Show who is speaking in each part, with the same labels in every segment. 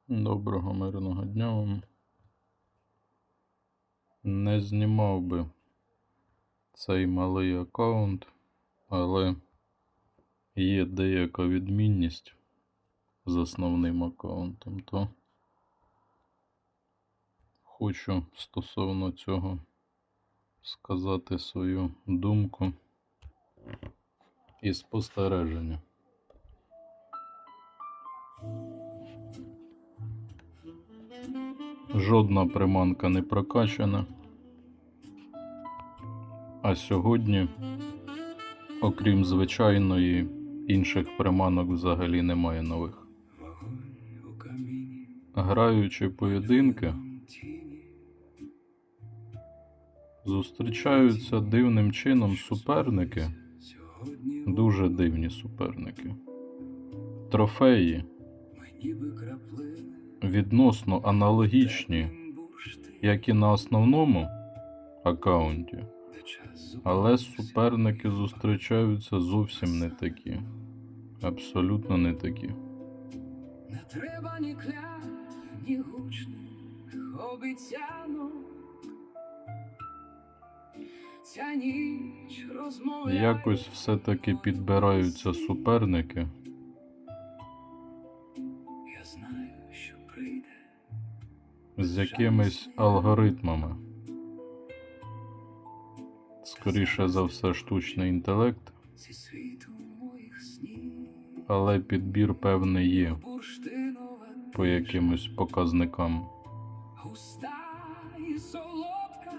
Speaker 1: Доброго мирного дня вам. Не знімав би цей малий аккаунт, але є деяка відмінність з основним аккаунтом, то хочу стосовно цього сказати свою думку і спостереження. Жодна приманка не прокачана, а сьогодні, окрім звичайної, інших приманок взагалі немає нових. Граючи поєдинки, зустрічаються дивним чином суперники, дуже дивні суперники. Трофеї відносно аналогічні, як і на основному аккаунті, але суперники зустрічаються зовсім не такі. Абсолютно не такі.
Speaker 2: Не треба ні клятв, ні гучних обіцянок. Ця ніч розмовляє.
Speaker 1: Якось все-таки підбираються суперники.
Speaker 2: Я знаю, що прийде.
Speaker 1: З якимись алгоритмами. Скоріше за все, штучний інтелект,
Speaker 2: Зі світу моїх снів.
Speaker 1: але підбір певний є
Speaker 2: Бурштинова
Speaker 1: по якимось показникам.
Speaker 2: густа і солодка.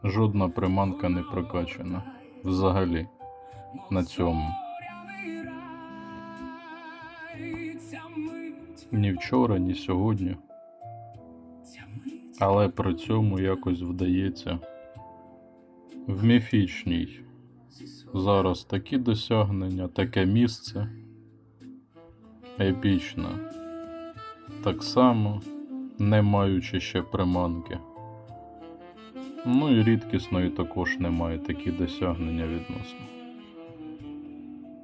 Speaker 1: Жодна приманка не прокачана. Взагалі. На цьому.
Speaker 2: Зоряний рай. Ця мить,
Speaker 1: Ні вчора, ні сьогодні.
Speaker 2: ця мить.
Speaker 1: Але при цьому якось вдається в міфічній. Зараз такі досягнення, таке місце. Епічно. Так само, не маючи ще приманки. Ну і рідкісної також немає такі досягнення відносно.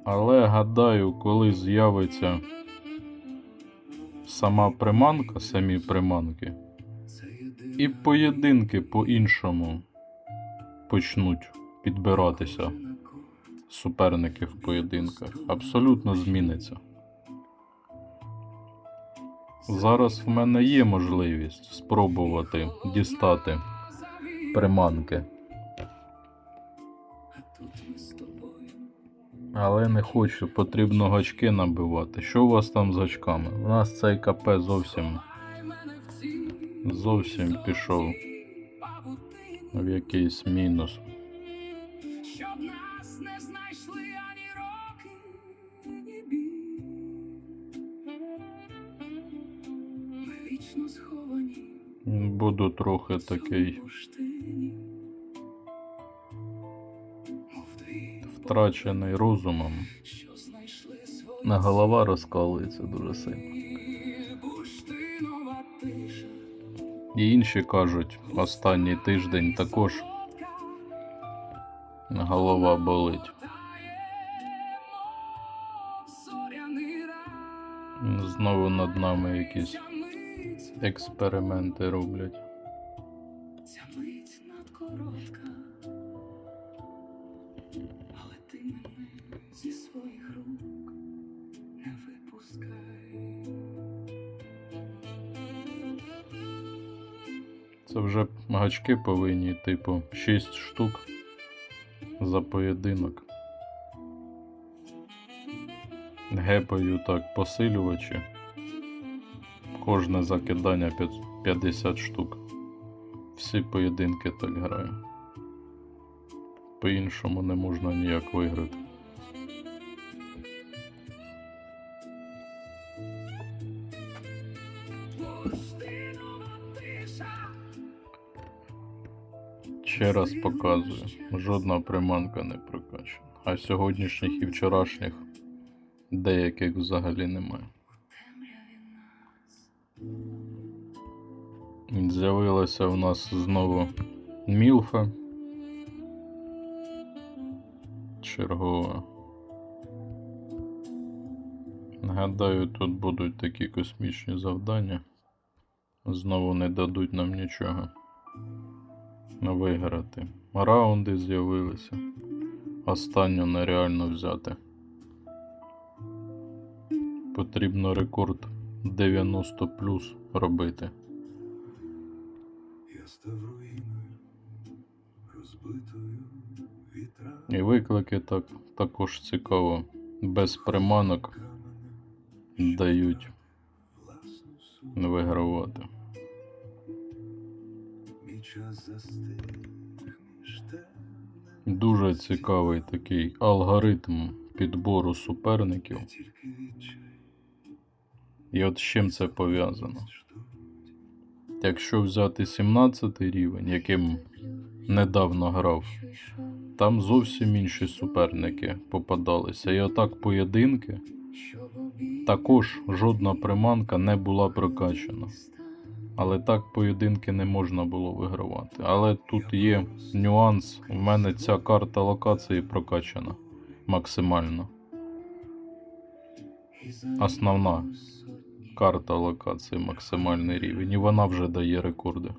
Speaker 1: Але гадаю, коли з'явиться сама приманка, самі приманки, і поєдинки по-іншому почнуть підбиратися, суперники в поєдинках, абсолютно зміниться. Зараз в мене є можливість спробувати дістати приманки. Але не хочу, потрібно гачки набивати. Що у вас там з гачками? У нас цей КП зовсім пішов в якийсь мінус.
Speaker 2: Щоб нас не знайшли ані роки, ні біль. Ми вічно сховані
Speaker 1: Буду трохи такий
Speaker 2: в бурштині, мов дві,
Speaker 1: втрачений розумом.
Speaker 2: що знайшли свої
Speaker 1: На голова розкалується дуже сильно.
Speaker 2: бурштинова тиша.
Speaker 1: І інші кажуть, останній тиждень також голова болить.
Speaker 2: Зоряний рай.
Speaker 1: Знову над нами якісь
Speaker 2: Ця мить,
Speaker 1: експерименти роблять.
Speaker 2: ця мить надкоротка. Але ти мене зі своїх рук не випускай.
Speaker 1: Це вже гачки повинні, типу, 6 штук за поєдинок. Гепаю так посилювачі. Кожне закидання 50 штук. Всі поєдинки так граю. По-іншому не можна ніяк виграти.
Speaker 2: Бурштинова тиша.
Speaker 1: Ще раз показую, жодна приманка не прокачана. А сьогоднішніх і вчорашніх деяких взагалі немає. З'явилася в нас знову мілфа. Чергова. Гадаю, тут будуть такі космічні завдання. Знову не дадуть нам нічого виграти. Раунди з'явилися. Останню нереально взяти. Потрібно рекорд 90 плюс робити.
Speaker 2: Я став руїною, розбитою вітрами.
Speaker 1: І виклики також цікаво. Без приманок дають
Speaker 2: Власну суть.
Speaker 1: вигравати.
Speaker 2: Мій час застиг між темним.
Speaker 1: Дуже цікавий такий алгоритм підбору суперників.
Speaker 2: Тільки відчай
Speaker 1: І от з чим це пов'язано?
Speaker 2: ждуть.
Speaker 1: Якщо взяти 17 рівень, яким недавно грав, там зовсім інші суперники попадалися. І отак поєдинки, також жодна приманка не була прокачана. Але так поєдинки не можна було вигравати. Але тут є нюанс, в мене ця карта локації прокачана максимально. Основна карта локації максимальний рівень, і вона вже дає рекорди.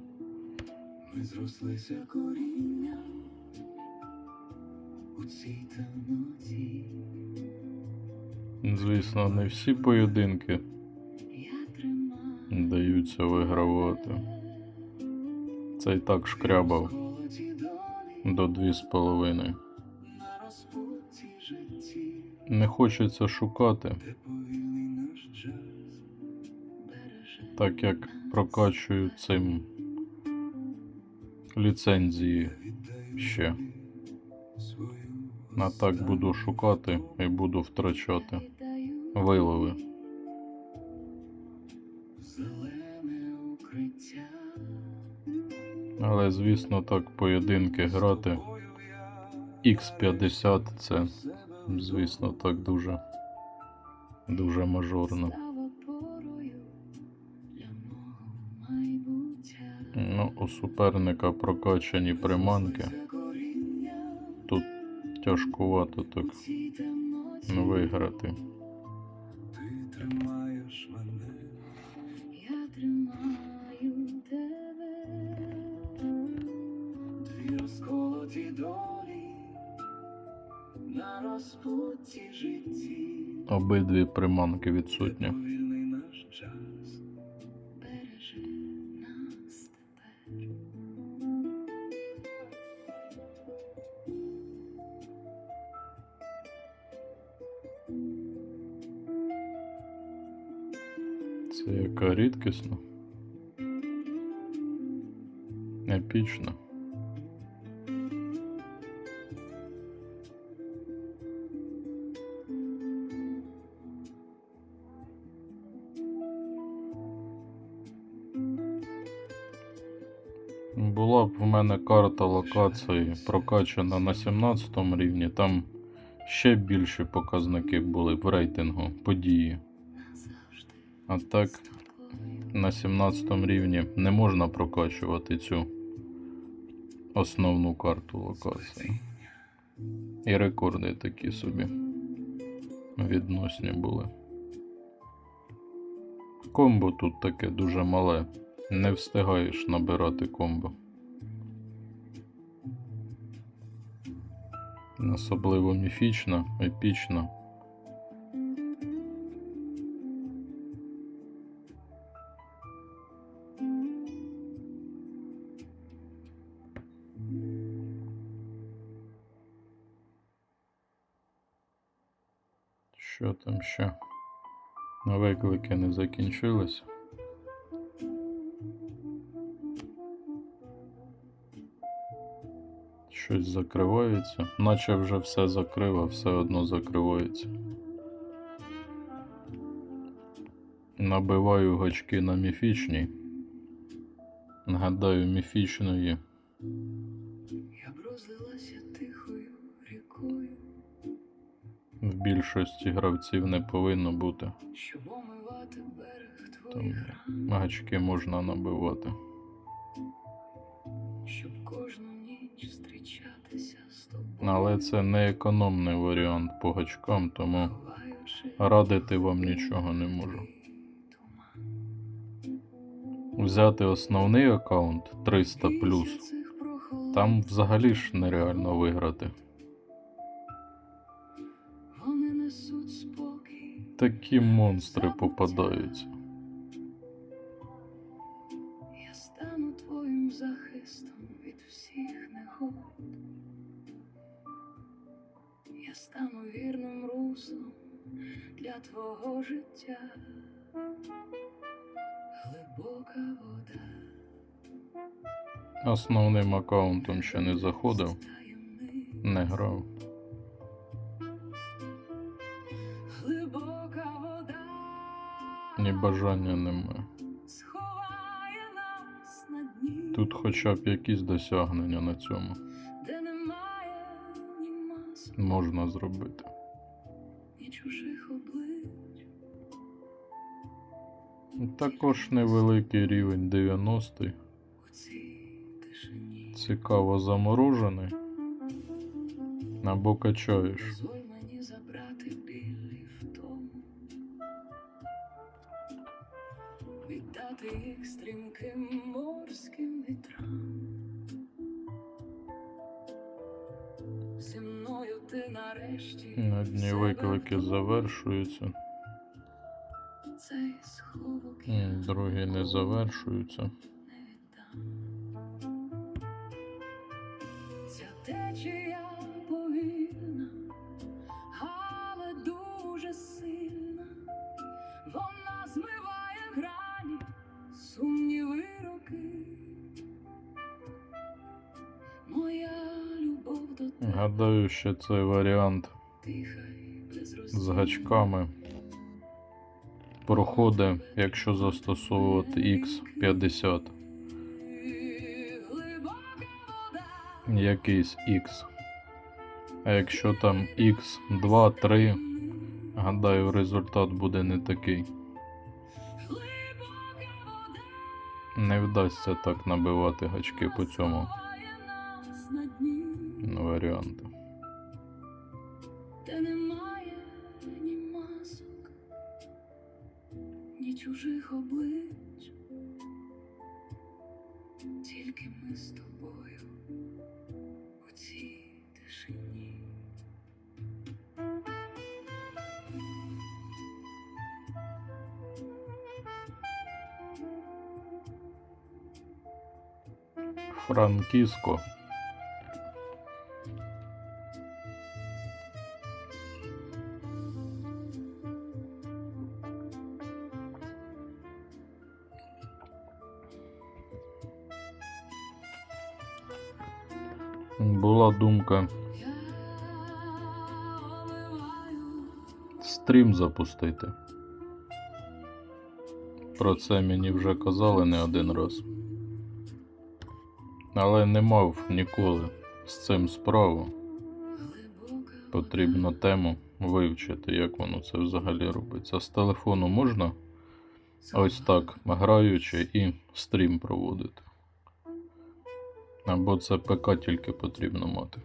Speaker 2: Ми зрослися корінням у цій темноті.
Speaker 1: Звісно, не всі поєдинки
Speaker 2: Я тримаю
Speaker 1: даються вигравати. Це і так шкрябав
Speaker 2: розколоті долі
Speaker 1: до 2,5.
Speaker 2: на розпутті житті,
Speaker 1: Не хочеться шукати,
Speaker 2: де повільний наш джаз береже
Speaker 1: так як прокачую цим ліцензії
Speaker 2: віддаю
Speaker 1: ще.
Speaker 2: свою
Speaker 1: А так буду шукати і буду втрачати
Speaker 2: віддаю
Speaker 1: вилови.
Speaker 2: зелене укриття.
Speaker 1: Але, звісно, так поєдинки грати
Speaker 2: Тобою я
Speaker 1: Х50 це, звісно, так дуже мажорно.
Speaker 2: став опорою для мого майбуття.
Speaker 1: Ну, у суперника прокачані приманки.
Speaker 2: Це коріння
Speaker 1: Тут тяжкувато так
Speaker 2: у цій темноті.
Speaker 1: виграти.
Speaker 2: Ти тримаєш мене, я тримаю тебе. Дві розколоті долі на розпутті житті.
Speaker 1: Обидві приманки відсутні.
Speaker 2: Повільний наш час береже нас тепер.
Speaker 1: Це яка рідкісна. Епічна. Була б в мене карта локації прокачана на 17 рівні, там ще більші показники були в рейтингу події.
Speaker 2: Назавжди
Speaker 1: А так
Speaker 2: з тобою.
Speaker 1: на 17 рівні не можна прокачувати цю основну карту локації. І рекорди такі собі відносні були. Комбо тут таке дуже мале. Не встигаєш набирати комбо. Особливо міфічна, епічна. Що там ще? Виклики не закінчились. Щось закривається. Наче вже все закрив, а все одно закривається. Набиваю гачки на міфічній. Нагадаю, міфічної
Speaker 2: Я б розлилася тихою рікою,
Speaker 1: в більшості гравців не повинно бути.
Speaker 2: щоб омивати берег
Speaker 1: Тому
Speaker 2: твоїх ран,
Speaker 1: гачки можна набивати.
Speaker 2: щоб кожну ніч зустрічатися з тобою,
Speaker 1: Але це не економний варіант по гачкам, тому
Speaker 2: ховаючи
Speaker 1: радити вам нічого не можу. Взяти основний аккаунт 300+, там взагалі ж нереально виграти.
Speaker 3: Вони несуть спокій.
Speaker 1: Такі монстри попадаються.
Speaker 3: Я стану твоїм захистом від всіх негод. Я стану вірним руслом для твого життя. Глибока вода.
Speaker 1: Основним аккаунтом ще не заходив, не грав.
Speaker 3: Глибока вода.
Speaker 1: Ні бажання немає.
Speaker 3: Сховає нас на дні.
Speaker 1: Тут хоча б якісь досягнення на цьому
Speaker 3: Де немає ні масок,
Speaker 1: можна зробити.
Speaker 3: ні чужих облич.
Speaker 1: Також невеликий рівень 90-й.
Speaker 3: У цій тишині.
Speaker 1: Цікаво заморожений. Або качаєш.
Speaker 3: Дозволь мені забрати біль і втому. Віддати їх стрімким морським вітрам. Зі мною ти нарешті
Speaker 1: Одні
Speaker 3: себе
Speaker 1: виклики
Speaker 3: вдома.
Speaker 1: завершуються,
Speaker 3: Цей сховок я
Speaker 1: другі не завершуються.
Speaker 3: не віддам. Ця течія повільна, але дуже сильна. Вона змиває грані, сумніви роки. Моя любов до тебе
Speaker 1: Гадаю, що цей варіант
Speaker 3: тиха й
Speaker 1: з
Speaker 3: безроздільна.
Speaker 1: гачками проходить, якщо застосовувати X50.
Speaker 3: Глибока вода.
Speaker 1: Якийсь X. А якщо там X2, 3, гадаю, результат буде не такий.
Speaker 3: Глибока вода.
Speaker 1: Не вдасться так набивати гачки по цьому
Speaker 3: Сховає нас на дні.
Speaker 1: варіанту.
Speaker 3: Де немає ні масок, ні чужих облич. Тільки ми з тобою у цій тишині.
Speaker 1: Франкіско. Була думка
Speaker 3: Я оливаю
Speaker 1: стрім запустити. Про це мені вже казали не один раз. Але не мав ніколи з цим справу.
Speaker 3: глибока
Speaker 1: Потрібно тему вивчити, як воно це взагалі робиться. З телефону можна ось так, граючи, і стрім проводити. Або це ПК тільки потрібно мати.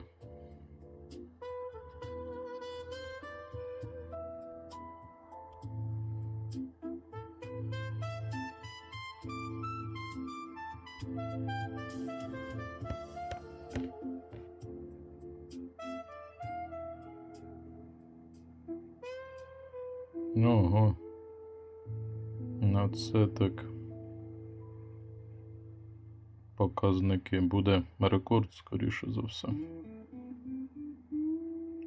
Speaker 1: Ого. На це так. Показники. Буде рекорд, скоріше за все.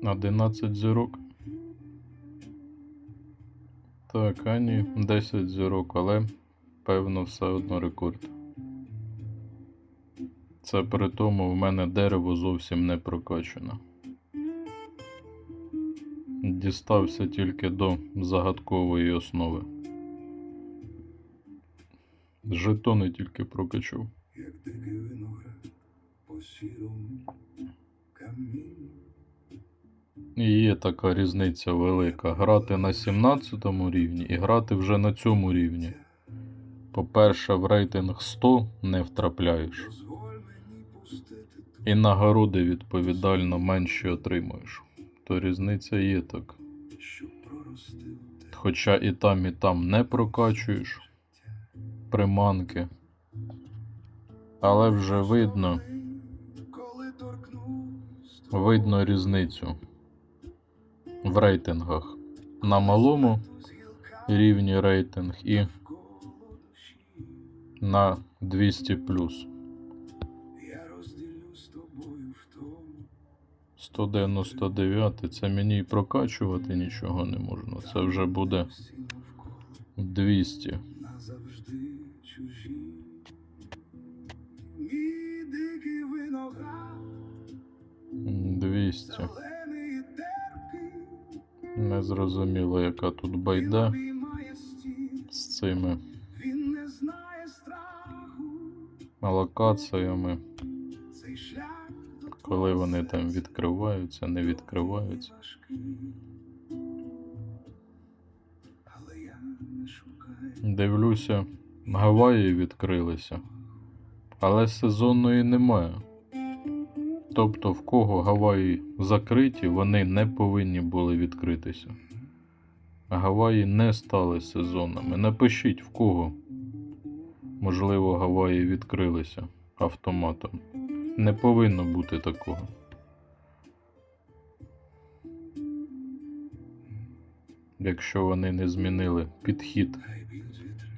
Speaker 1: 11 зірок. Так, а ні, 10 зірок, але певно все одно рекорд. Це при тому в мене дерево зовсім не прокачане. Дістався тільки до загадкової основи. Жетони тільки прокачав.
Speaker 2: як дикий виноград по сірому камінню.
Speaker 1: І є така різниця велика. Грати на 17-му рівні і грати вже на цьому рівні. По-перше, в рейтинг 100 не втрапляєш.
Speaker 2: Дозволь мені пустити тут,
Speaker 1: І нагороди відповідально менші отримуєш. То різниця є так.
Speaker 2: щоб прорости ростив те,
Speaker 1: Хоча і там не прокачуєш приманки. Але вже видно
Speaker 2: коли торкнусь
Speaker 1: видно різницю в рейтингах. На малому рівні рейтинг і
Speaker 2: коло душі.
Speaker 1: на 200+.
Speaker 2: Я розділю з тобою в тому,
Speaker 1: 199 це мені і прокачувати нічого не можна. Це вже буде
Speaker 2: всі навколо
Speaker 1: 200.
Speaker 2: назавжди чужі. Мій дикий виноград,
Speaker 1: 200.
Speaker 2: зелений і терпкий,
Speaker 1: Незрозуміло, яка тут байда
Speaker 2: обіймає стіни.
Speaker 1: з цими
Speaker 2: Він не знає страху,
Speaker 1: локаціями,
Speaker 2: цей шлях до
Speaker 1: коли
Speaker 2: твого
Speaker 1: вони там
Speaker 2: серця
Speaker 1: відкриваються, не відкриваються.
Speaker 2: важкий. Але я не шукаю,
Speaker 1: Дивлюся, Гаваї відкрилися, але сезонної немає. Тобто, в кого Гаваї закриті, вони не повинні були відкритися. Гаваї не стали сезонними. Напишіть, в кого, можливо, Гаваї відкрилися автоматом. Не повинно бути такого. Якщо вони не змінили підхід,
Speaker 2: хай б'ють вітри,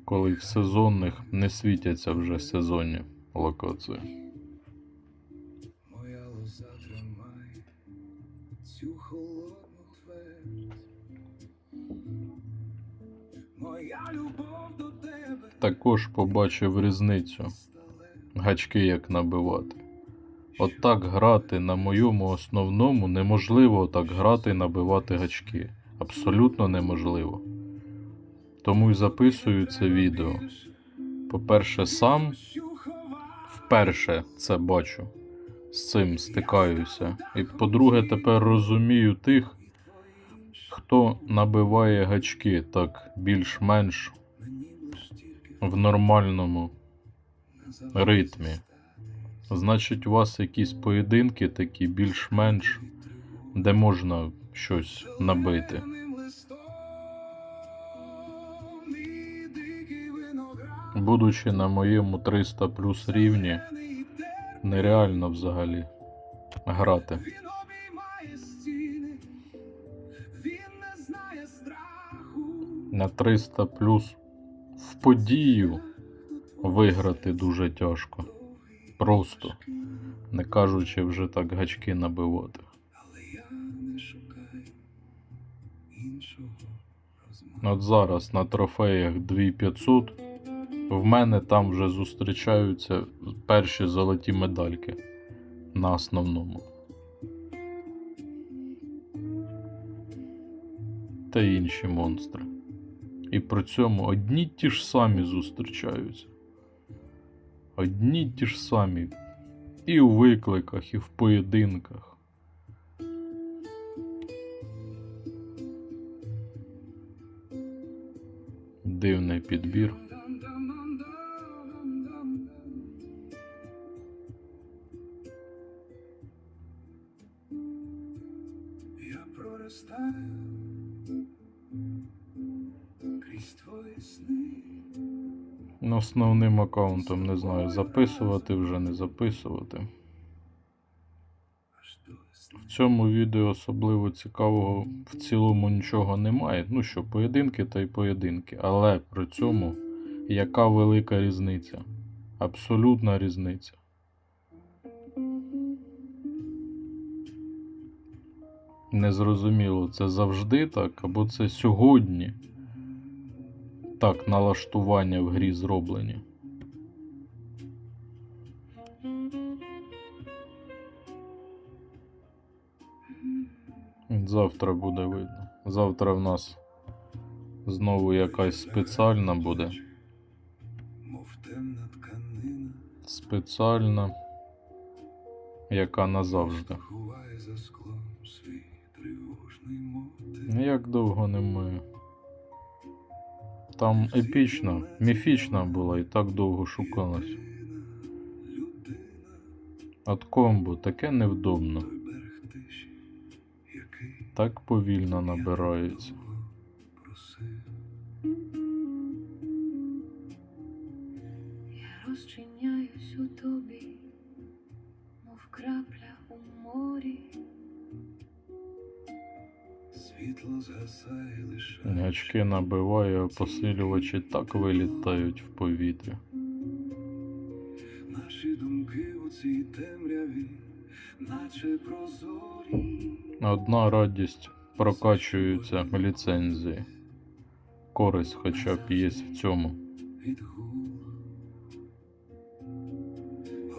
Speaker 1: коли в сезонних не світяться вже сезонні локації.
Speaker 2: моя лоза тримає цю холодну твердь. Моя любов до тебе
Speaker 1: Також побачив різницю. Гачки як набивати. Отак грати на моєму основному неможливо так грати і набивати гачки. Абсолютно неможливо. Тому й записую це відео. По-перше, сам вперше це бачу. З цим стикаюся. І по-друге, тепер розумію тих, хто набиває гачки так більш-менш в нормальному ритмі. Значить, у вас якісь поєдинки такі більш-менш, де можна щось набити. Будучи на моєму 300+ рівні, нереально взагалі грати.
Speaker 2: Він обіймає стіни, він не знає страху.
Speaker 1: На 300+ в подію виграти дуже тяжко. Просто, не кажучи вже так гачки набивати.
Speaker 2: Але я не шукаю іншого розмаху.
Speaker 1: От зараз на трофеях 2500 в мене там вже зустрічаються перші золоті медальки на основному. Та й інші монстри. І при цьому одні ті ж самі зустрічаються. Одні ті ж самі. І у викликах, і в поєдинках. Дивний підбір.
Speaker 2: Я проростаю крізь твої сни.
Speaker 1: Основним аккаунтом не знаю, записувати вже, не записувати.
Speaker 2: Аж до весни.
Speaker 1: В цьому відео особливо цікавого в цілому нічого немає. Ну що, поєдинки та й поєдинки. Але при цьому яка велика різниця? Абсолютна різниця. Незрозуміло, це завжди так, або це сьогодні так налаштування в грі зроблені. Завтра буде видно. Завтра в нас знову якась спеціальна буде.
Speaker 2: Мов темна тканина,
Speaker 1: Спеціальна, яка назавжди.
Speaker 2: ховає за склом свій тривожний мотив.
Speaker 1: Як довго немає. Там епічна, міфічна була і так довго шукалась.
Speaker 2: Людина,
Speaker 1: От комбо таке невдобно.
Speaker 2: той берег тиші, який
Speaker 1: так повільно набираються.
Speaker 2: Просив,
Speaker 3: Я розчиняюсь у тобі, мов крапля у морі.
Speaker 2: світло згасає лише.
Speaker 1: Гачки набиваю, а посилювачі так вилітають в повітря.
Speaker 2: Наші думки у цій темряві, наче прозорі.
Speaker 1: Одна радість — прокачуються ліцензії. Користь хоча б є в цьому.
Speaker 2: Відгул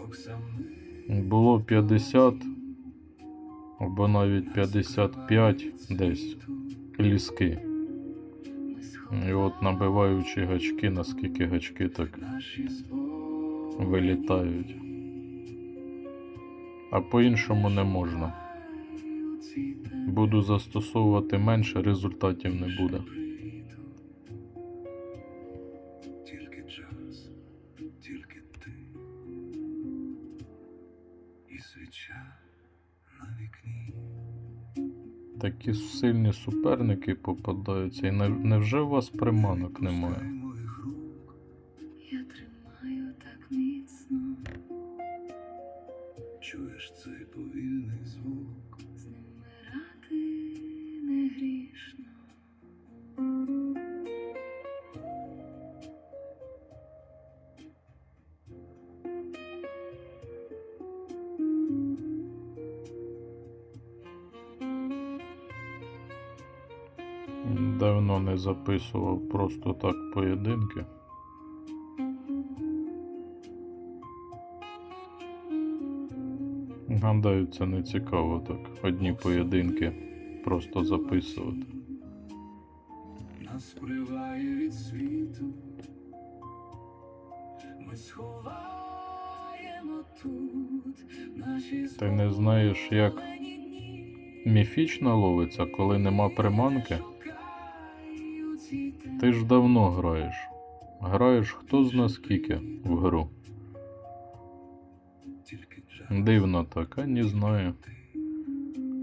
Speaker 2: оксамит.
Speaker 1: Було 50 або навіть 55 десь ліски. І от набиваючи гачки, наскільки гачки так
Speaker 2: Наші збори
Speaker 1: вилітають. А по-іншому не можна.
Speaker 2: у цій темряві
Speaker 1: Буду застосовувати менше, результатів не буде.
Speaker 2: прийду. Тільки час, тільки ти і свіча на вікні.
Speaker 1: Такі сильні суперники попадаються. І невже у вас приманок немає?
Speaker 2: Пускай моїх рук,
Speaker 3: Я тримаю так міцно,
Speaker 2: чуєш цей повільний звук.
Speaker 3: з ним мирати не грішно.
Speaker 1: Давно не записував просто так поєдинки. Гадаю, це не цікаво так. Одні поєдинки просто записувати.
Speaker 2: Нас приває від світу. Ми сховаємо тут наші
Speaker 1: Ти не знаєш, як
Speaker 2: зломлені дні.
Speaker 1: міфічно ловиться, коли нема приманки?
Speaker 2: Шукай у цій
Speaker 1: Ти ж давно граєш. Граєш хто зна скільки в гру.
Speaker 2: тільки час.
Speaker 1: Дивно так, а не знаю.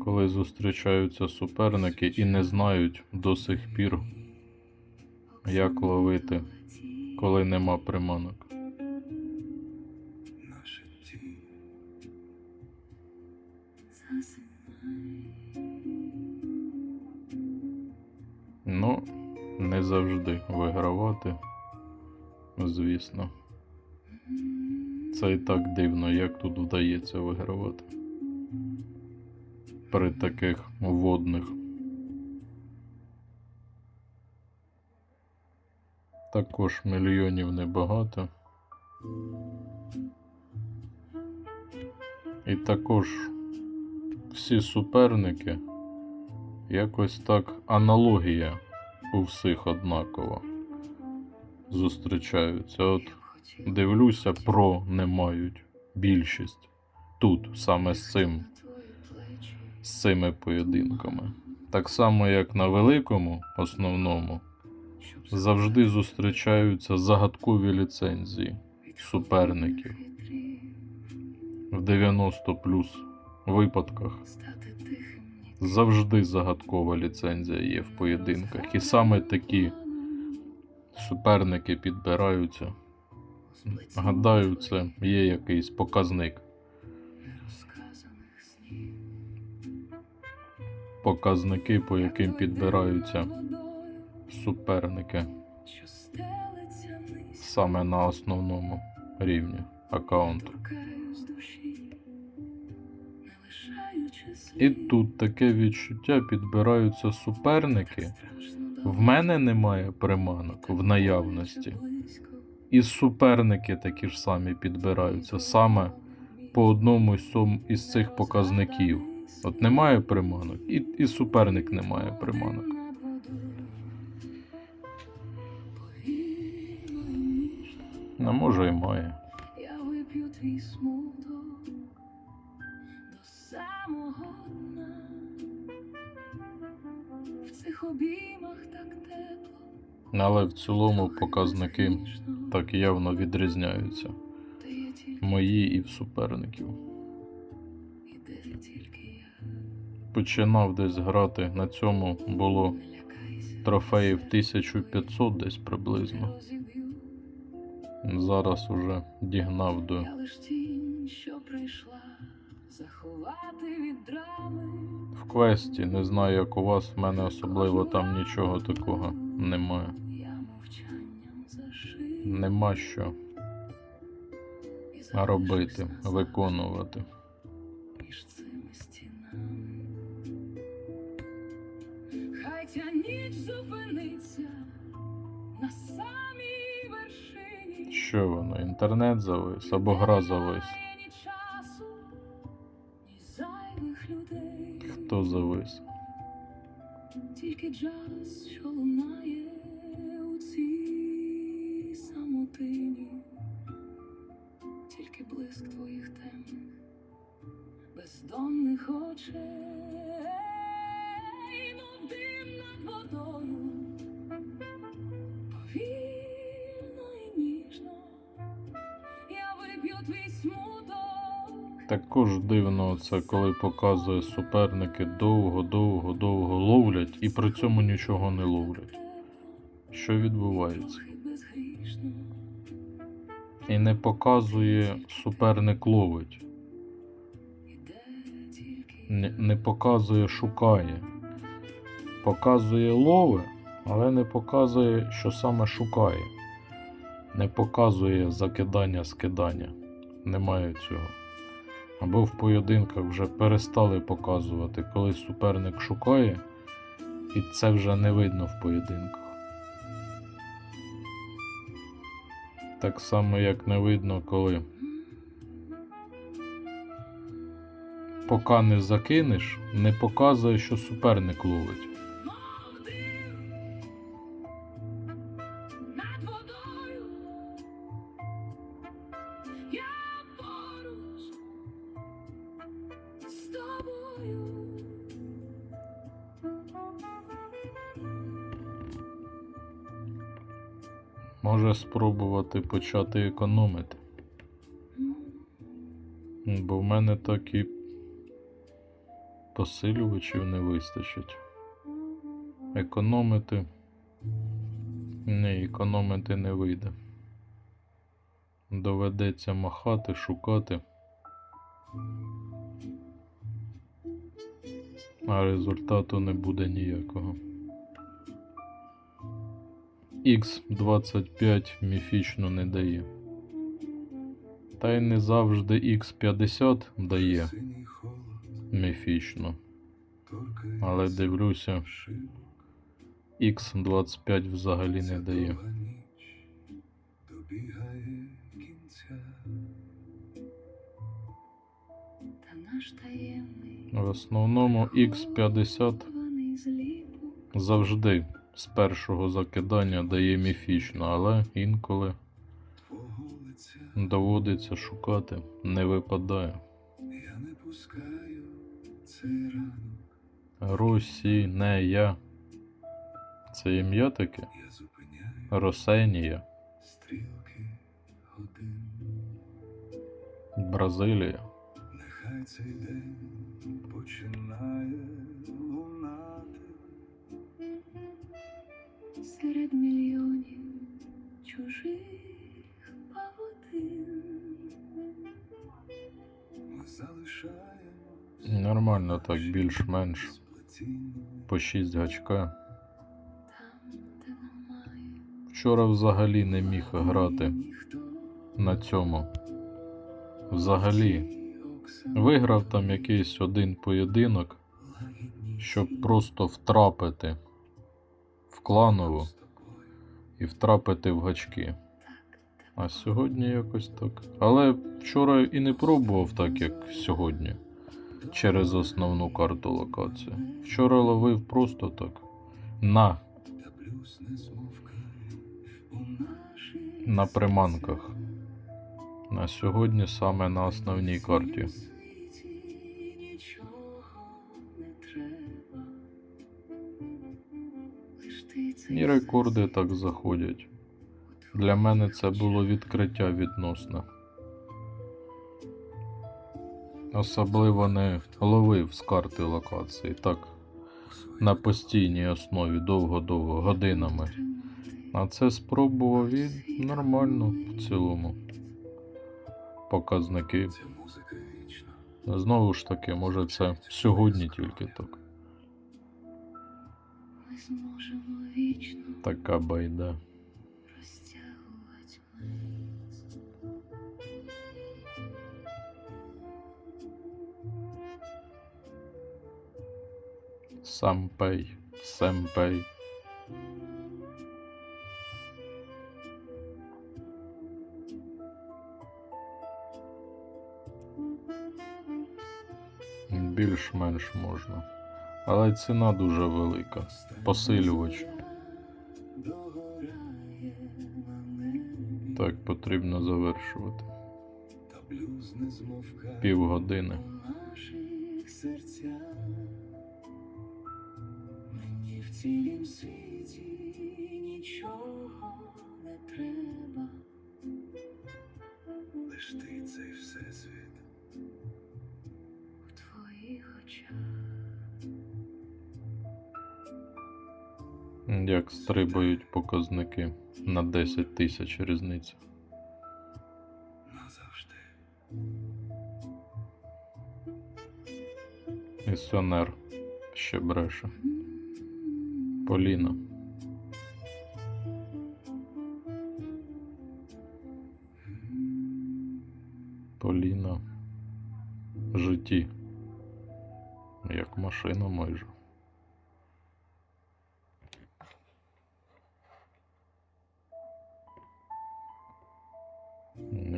Speaker 1: Коли зустрічаються суперники і не знають до сих пір, як ловити, коли нема приманок.
Speaker 2: Наша тінь
Speaker 3: Засинай.
Speaker 1: Ну, не завжди вигравати, звісно. Це і так дивно, як тут вдається вигравати. При таких водних. Також мільйонів небагато. І також всі суперники, якось так аналогія у всіх однакова зустрічаються. От дивлюся, про не мають більшість тут, саме з цими поєдинками. Так само, як на великому основному, завжди зустрічаються загадкові ліцензії суперників. В 90 плюс випадках завжди загадкова ліцензія є в поєдинках. І саме такі суперники підбираються. Гадаю, це є якийсь показник. Показники, по яким підбираються суперники саме на основному рівні аккаунту. І тут таке відчуття: підбираються суперники. В мене немає приманок в наявності. І суперники такі ж самі підбираються саме по одному із цих показників. От немає приманок, і суперник не має приманок. А може і має.
Speaker 3: Я вип'ю твій смуток до самого дна. В цих обіймах так тепло.
Speaker 1: Але в цілому показники так явно відрізняються.
Speaker 3: Ти є тільки
Speaker 1: Мої і в суперників.
Speaker 3: і де тільки я.
Speaker 1: починав десь грати, на цьому було
Speaker 3: Не лякайся,
Speaker 1: трофеїв 1500 десь приблизно.
Speaker 3: розіб'ю.
Speaker 1: Зараз уже дігнав до
Speaker 3: Я лиш тінь, що прийшла заховати від драми.
Speaker 1: в квесті. Не знаю, як у вас, в мене особливо там нічого такого немає.
Speaker 3: Я мовчанням зашию.
Speaker 1: Нема що
Speaker 3: І залишусь
Speaker 1: робити,
Speaker 3: назавжди
Speaker 1: виконувати.
Speaker 3: між цими стінами. Хай ця ніч зупиниться на самій вершині.
Speaker 1: Що воно, інтернет завис або гра завис?
Speaker 3: Немає ні часу, ні зайвих людей.
Speaker 1: Хто завис?
Speaker 3: Тільки джаз, що лунає у цій самотині. Тільки блиск твоїх темних, бездонних очей, мов дим над водою, повільно і ніжно я вип'ю твій смуток.
Speaker 1: Також дивно це, коли показує суперники довго ловлять і при цьому нічого не ловлять. Що відбувається?
Speaker 3: Трохи безгрішно.
Speaker 1: І не показує суперник ловить.
Speaker 3: Іде тільки
Speaker 1: Не показує шукає. Показує лове, але не показує, що саме шукає. Не показує закидання-скидання. Немає цього. Або в поєдинках вже перестали показувати, коли суперник шукає, і це вже не видно в поєдинках. Так само, як не видно, коли поки не закинеш, не показує, що суперник ловить.
Speaker 3: мов дим над водою. Я поруч з тобою.
Speaker 1: Може спробувати почати економити. Бо в мене так і посилювачів не вистачить. Економити. Ні, економити не вийде. Доведеться махати, шукати. А результату не буде ніякого. Х25 міфічно не дає. Та й не завжди Х50 дає
Speaker 2: Синій холод
Speaker 1: міфічно.
Speaker 2: торкається
Speaker 1: Але дивлюся,
Speaker 2: шибок,
Speaker 1: Х25 взагалі не дає.
Speaker 2: довга ніч добігає кінця.
Speaker 3: Та наш таємний
Speaker 1: В основному Х50
Speaker 3: хований зліпок.
Speaker 1: завжди з першого закидання дає міфічно, але інколи
Speaker 2: Твого лиця
Speaker 1: доводиться шукати, не випадає.
Speaker 2: я не пускаю цей ранок.
Speaker 1: Росінея. Це ім'я таке?
Speaker 2: Я зупиняю
Speaker 1: Росенія.
Speaker 2: стрілки годин.
Speaker 1: Бразилія.
Speaker 2: Нехай цей день починає лунати.
Speaker 3: Серед мільйонів чужих павутин.
Speaker 2: Ми залишаємо
Speaker 1: Нормально так, більш-менш.
Speaker 2: сплетіння.
Speaker 1: По 6 гачка.
Speaker 3: Там, де немає
Speaker 1: Вчора взагалі не міг грати
Speaker 3: ніхто.
Speaker 1: на цьому. Взагалі.
Speaker 3: Оксана
Speaker 1: Виграв там якийсь один поєдинок,
Speaker 2: Лагідні
Speaker 1: щоб просто втрапити в кланову
Speaker 2: з тобою.
Speaker 1: і втрапити в гачки.
Speaker 3: так
Speaker 1: А сьогодні якось так. Але вчора і не пробував так, як сьогодні. Через основну карту локації. Вчора ловив просто так. На
Speaker 2: Та блюз не змовкає у нашій
Speaker 1: на приманках. А сьогодні саме на основній карті.
Speaker 3: світі нічого не треба. Лиш ти цей
Speaker 1: І рекорди так заходять. Для мене це було відкриття відносне. особливо не ловив з карти локації. Так, на постійній основі довго-довго, годинами. А це спробував і нормально в цілому. Показники.
Speaker 2: Ця музика вічна.
Speaker 1: Знову ж таки, може це сьогодні тільки так.
Speaker 3: Ми зможемо вічно
Speaker 1: Така байда.
Speaker 3: розтягувати мить.
Speaker 1: Сампей, семпей. Більш-менш можна. Але ціна дуже велика. Посилювач.
Speaker 3: Догорає на небі.
Speaker 1: Так, потрібно завершувати.
Speaker 2: Та блюз не змовкає
Speaker 1: Півгодини.
Speaker 3: У наших серцях мені в цілім світі нічого не треба.
Speaker 2: лиш ти цей всесвіт.
Speaker 3: В твоїх очах
Speaker 1: Як стрибають показники на 10 тисяч різниця.
Speaker 2: Назавжди.
Speaker 1: Місіонер ще бреше. Поліна. Поліна в житті. Як машина майже.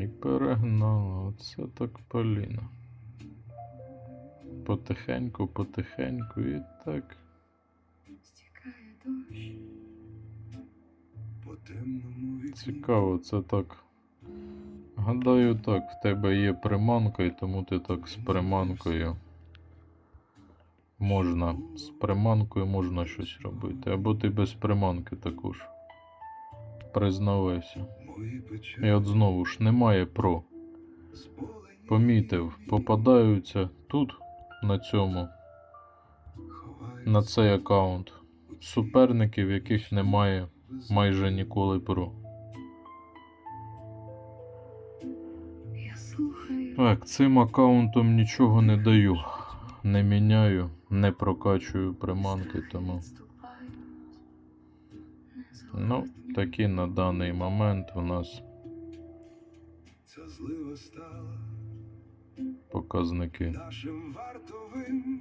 Speaker 1: І перегнала. Оце так Поліна. Потихеньку, потихеньку і так.
Speaker 3: стікає дощ.
Speaker 2: По темному вікні.
Speaker 1: Цікаво, це так. Гадаю, так, в тебе є приманка, і тому ти так з приманкою можна. З приманкою можна щось робити. Або ти без приманки також. Признавайся.
Speaker 2: Мої печалі
Speaker 1: І от знову ж немає про.
Speaker 2: сполені.
Speaker 1: Помітив, попадаються тут, на цьому,
Speaker 2: Ховаються
Speaker 1: на цей аккаунт.
Speaker 2: у тіні
Speaker 1: Суперників, яких немає майже ніколи про.
Speaker 3: Я слухаю.
Speaker 1: Так, цим аккаунтом нічого не даю. Не міняю, не прокачую приманки, тому.
Speaker 3: Відступають.
Speaker 1: Ну, такі на даний момент у нас
Speaker 2: Ця злива стала
Speaker 1: показники.
Speaker 2: нашим вартовим.